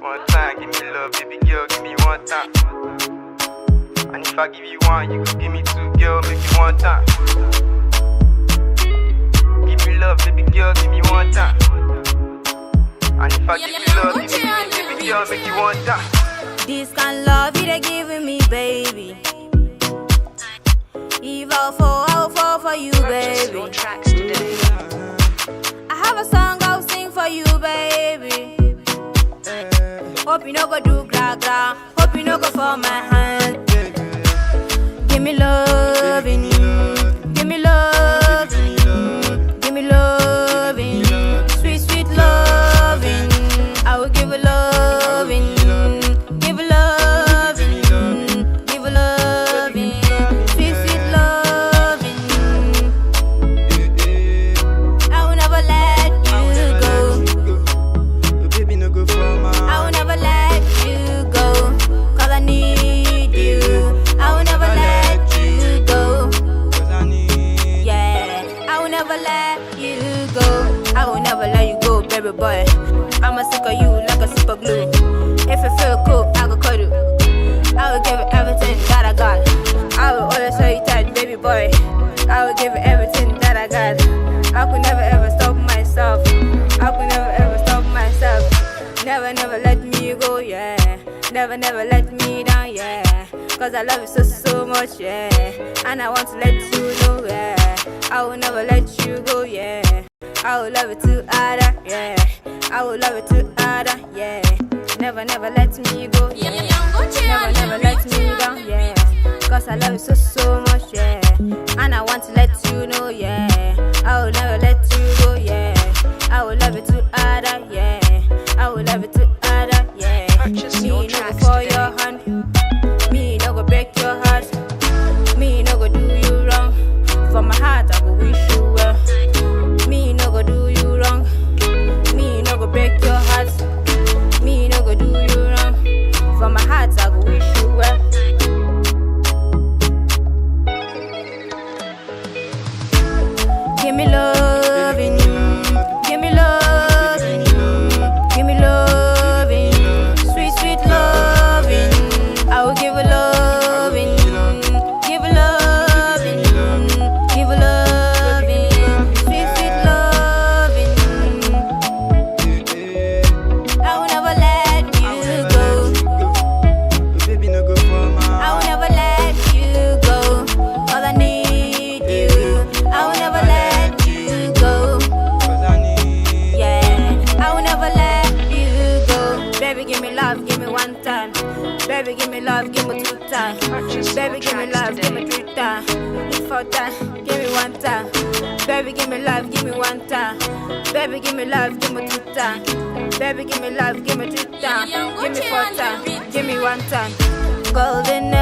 one time. Give me love, baby girl, give me one time. And if I give you one, you could give me two, girl, make it one time. Give me love, baby girl, give me one time. And if I give you love, baby girl, make it one time. This kind of love you they giving me, baby. If I'll fall for you, baby. I have a song I'll sing for you, baby. Hope you no go do gra gra. Hope you no go for my hand. Give me loving, give me loving, give me loving, sweet sweet loving. I will give a loving, give a loving, give a loving, sweet sweet loving. I will never let you go. Baby, no go for my. I will never let you go, 'cause I need you. I will never let you go. 'Cause I need. Yeah, I will never let you go. I will never let you go, baby boy. I'ma stick on you like a super glue. If you feel cool, I go cuddle. I will give you everything that I got. I will always hold you tight, baby boy. I will give you everything that I got. I could never ever stop myself. I could never ever stop myself. Never, never let me go, yeah. Never, never let me down, yeah. 'Cause I love you so, so much, yeah. And I want to let you know, yeah. I will never let you go, yeah. I will love you too harder, yeah. I will love you too harder, yeah. Never, never let me go, yeah. Never, never let me down, yeah. 'Cause I love you so, so much, yeah. And I want to let you know, yeah. I will never let you go, yeah. I will love you too harder, yeah. I will love you too harder, yeah. Purchase Me your no go tracks for today. your hand. Me no go break your heart. Me no go do you wrong. For my heart I go wish you well. Me no go do you wrong. Me no go break your heart. Me no go do you wrong. For my heart I go wish you well. Give me loving, give me loving, give me loving, sweet sweet loving. I will give a loving, give a loving, give a loving, sweet sweet loving. I will never let you go. Baby, no go for my. I will never let you go, 'cause I need you. I will never let you go. 'Cause I need. Yeah, I will never let you go. Baby, give me love, give me one time. Baby, give me love, give me two time. Baby, give me love, give me three time. Four time, give me one time. Baby, give me love, give me one time. Baby, give me love, give me two time. Baby, give me love, give me three time. Give me four time, give me one time. Golden